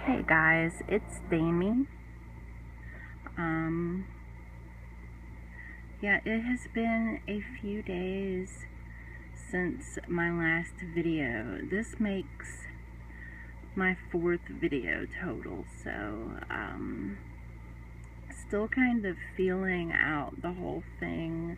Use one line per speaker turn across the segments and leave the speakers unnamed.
Hey guys, it's Damie. Yeah, it has been a few days since my last video. This makes my 4th video total, so, still kind of feeling out the whole thing,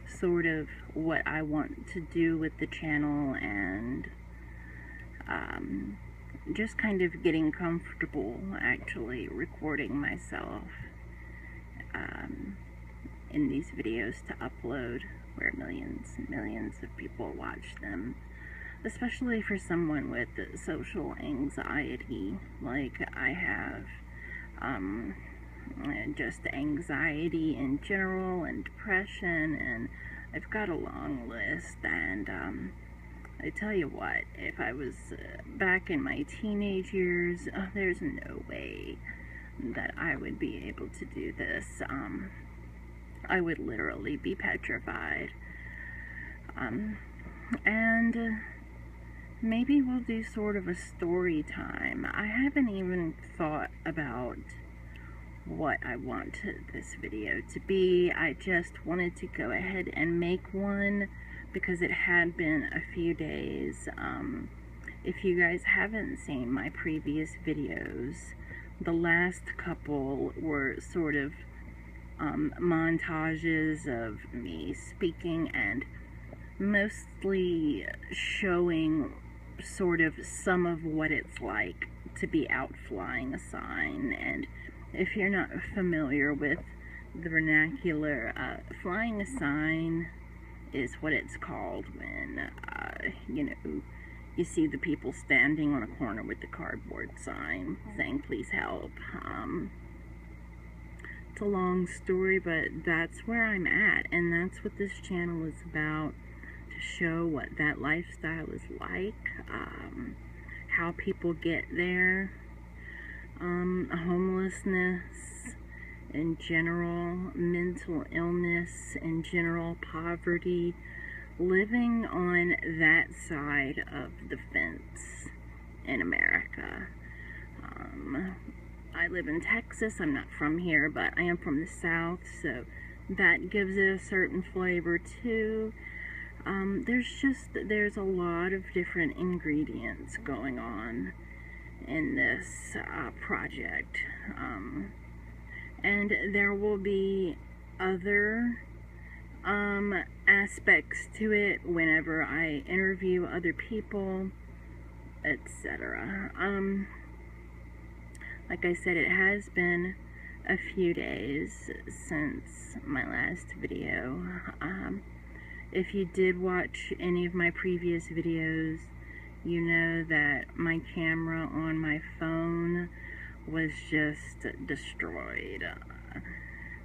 sort of what I want to do with the channel, and, just kind of getting comfortable actually recording myself in these videos to upload where millions and millions of people watch them, especially for someone with social anxiety like I have, just anxiety in general and depression, and I've got a long list. And I tell you what, if I was back in my teenage years, there's no way that I would be able to do this. I would literally be petrified. And maybe we'll do sort of a story time. I haven't even thought about what I want this video to be. I just wanted to go ahead and make one because it had been a few days. If you guys haven't seen my previous videos, the last couple were sort of montages of me speaking and mostly showing sort of some of what it's like to be out flying a sign. And if you're not familiar with the vernacular, flying a sign is what it's called when, you see the people standing on a corner with the cardboard sign saying, "Please help." It's a long story, but that's where I'm at, and that's what this channel is about, to show what that lifestyle is like, how people get there, homelessness in general, mental illness in general, poverty, living on that side of the fence in America. I live in Texas. I'm not from here, but I am from the South, so that gives it a certain flavor too. There's a lot of different ingredients going on in this project, and there will be other aspects to it whenever I interview other people, etc. Like I said, it has been a few days since my last video. If you did watch any of my previous videos, you know that my camera on my phone was just destroyed.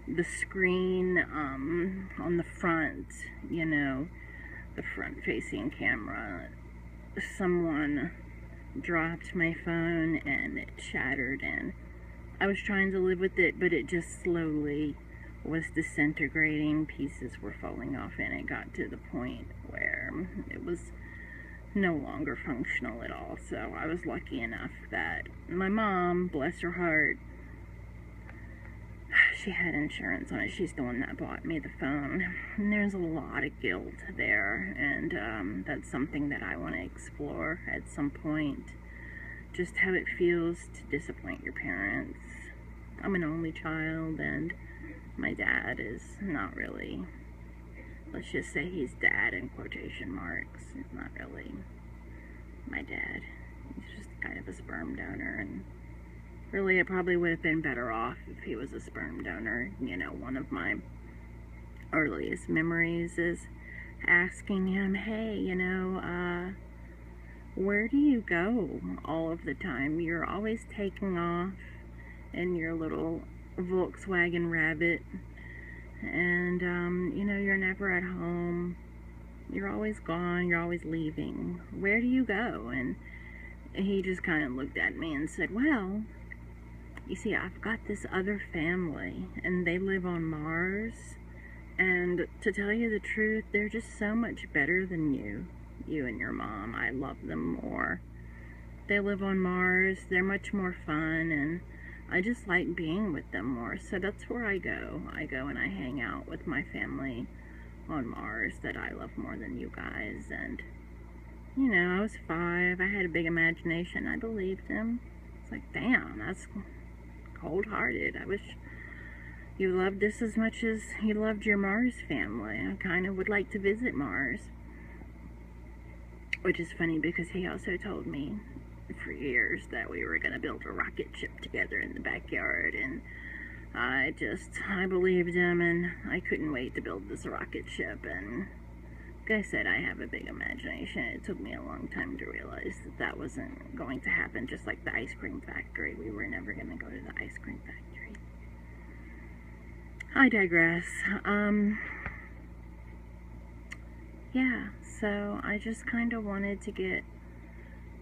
The screen on the front, the front-facing camera, someone dropped my phone and it shattered, and I was trying to live with it, but it just slowly was disintegrating. Pieces were falling off, and it got to the point where it was no longer functional at all. So I was lucky enough that my mom, bless her heart, she had insurance on it. She's the one that bought me the phone. And there's a lot of guilt there, and that's something that I want to explore at some point. Just how it feels to disappoint your parents. I'm an only child, and my dad is not really, let's just say he's dad in quotation marks. He's not really my dad. He's just kind of a sperm donor, and really, I probably would have been better off if he was a sperm donor. One of my earliest memories is asking him, "Hey, where do you go all of the time? You're always taking off in your little Volkswagen Rabbit, and, you're never at home. You're always gone. You're always leaving. Where do you go?" And he just kind of looked at me and said, "Well, you see, I've got this other family, and they live on Mars, and to tell you the truth, they're just so much better than you and your mom. I love them more. They live on Mars. They're much more fun, and I just like being with them more. So that's where I go. I go and I hang out with my family on Mars that I love more than you guys. And, you know, I was 5. I had a big imagination. I believed him. It's like, damn, that's cold-hearted. I wish you loved this as much as you loved your Mars family. I kind of would like to visit Mars. Which is funny because he also told me for years that we were going to build a rocket ship together in the backyard, and I believed him, and I couldn't wait to build this rocket ship. And like I said, I have a big imagination. It took me a long time to realize that that wasn't going to happen, just like the ice cream factory. We were never going to go to the ice cream factory. I digress. Yeah, so I just kind of wanted to get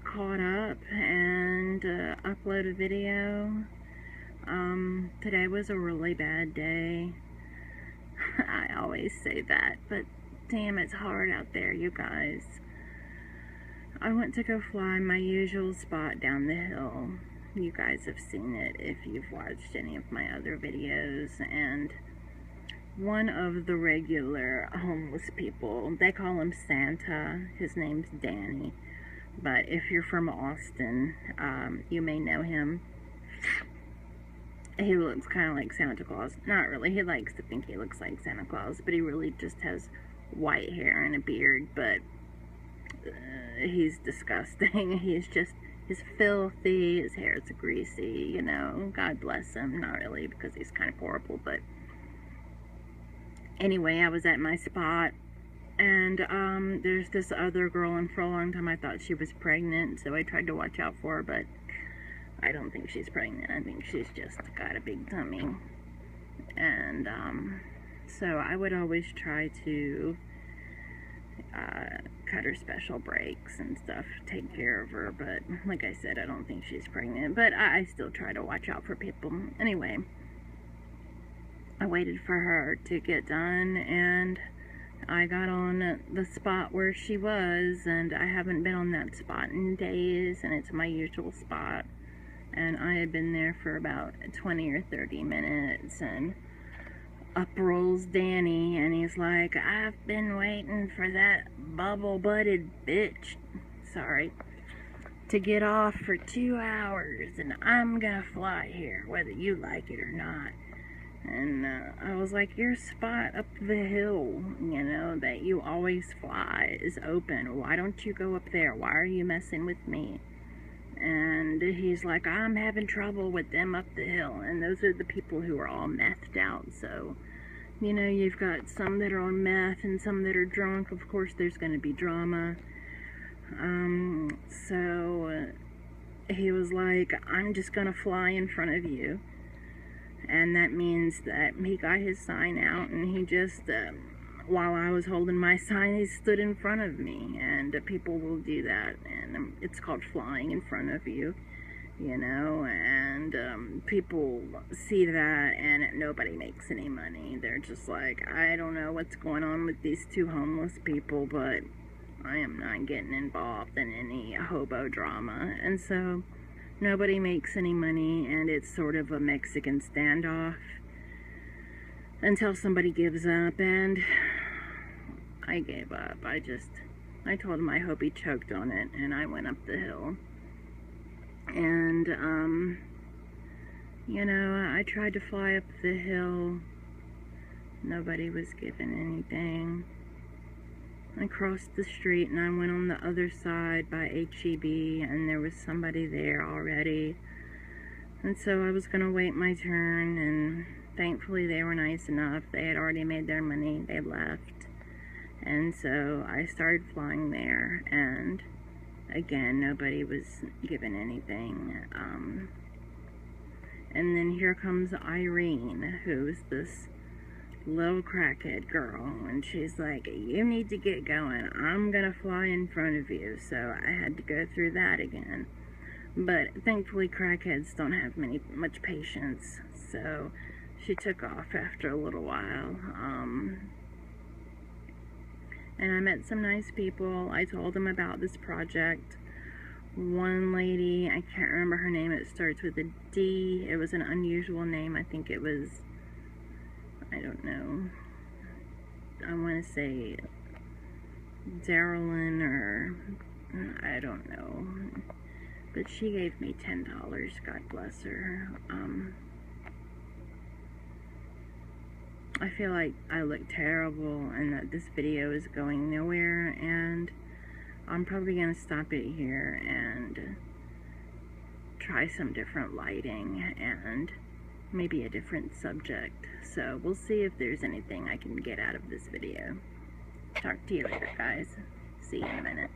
caught up and upload a video. Today was a really bad day. I always say that, but damn, it's hard out there, you guys. I went to go fly my usual spot down the hill. You guys have seen it if you've watched any of my other videos, and one of the regular homeless people, they call him Santa. His name's Danny. But if you're from Austin, you may know him. He looks kind of like Santa Claus. Not really. He likes to think he looks like Santa Claus, but he really just has white hair and a beard. But he's disgusting. He's filthy. His hair's greasy, you know. God bless him. Not really, because he's kind of horrible, but anyway, I was at my spot, and there's this other girl, and for a long time I thought she was pregnant, so I tried to watch out for her, but I don't think she's pregnant. I think she's just got a big tummy. And so I would always try to cut her special breaks and stuff, take care of her, but like I said, I don't think she's pregnant, but I still try to watch out for people. Anyway, I waited for her to get done, and I got on the spot where she was, and I haven't been on that spot in days, and it's my usual spot, and I had been there for about 20 or 30 minutes, and up rolls Danny, and he's like, I've been waiting for that bubble-butted bitch, to get off for 2 hours, and I'm gonna fly here, whether you like it or not. And I was like, your spot up the hill, you know, that you always fly is open. Why don't you go up there? Why are you messing with me? And he's like, I'm having trouble with them up the hill. And those are the people who are all methed out. So, you know, you've got some that are on meth and some that are drunk. Of course, there's going to be drama. So he was like, I'm just going to fly in front of you. And that means that he got his sign out, and he just, while I was holding my sign, he stood in front of me. And people will do that, and it's called flying in front of you, you know, and people see that, and nobody makes any money. They're just like, I don't know what's going on with these 2 homeless people, but I am not getting involved in any hobo drama. And so nobody makes any money, and it's sort of a Mexican standoff until somebody gives up, and I gave up. I told him I hope he choked on it, and I went up the hill. And, you know, I tried to fly up the hill. Nobody was given anything. I crossed the street and I went on the other side by H-E-B, and there was somebody there already. And so I was going to wait my turn, and thankfully they were nice enough. They had already made their money. They left. And so I started flying there, and again, nobody was given anything. And then here comes Irene, who's this little crackhead girl, and she's like, you need to get going. I'm gonna fly in front of you. So I had to go through that again. But thankfully crackheads don't have much patience, so she took off after a little while. And I met some nice people. I told them about this project one lady, I can't remember her name, it starts with a D. It was an unusual name. I think it was, I don't know, I want to say Darylyn, or I don't know, but she gave me $10. God bless her. I feel like I look terrible and that this video is going nowhere, and I'm probably going to stop it here and try some different lighting and maybe a different subject. So we'll see if there's anything I can get out of this video. Talk to you later, guys. See you in a minute.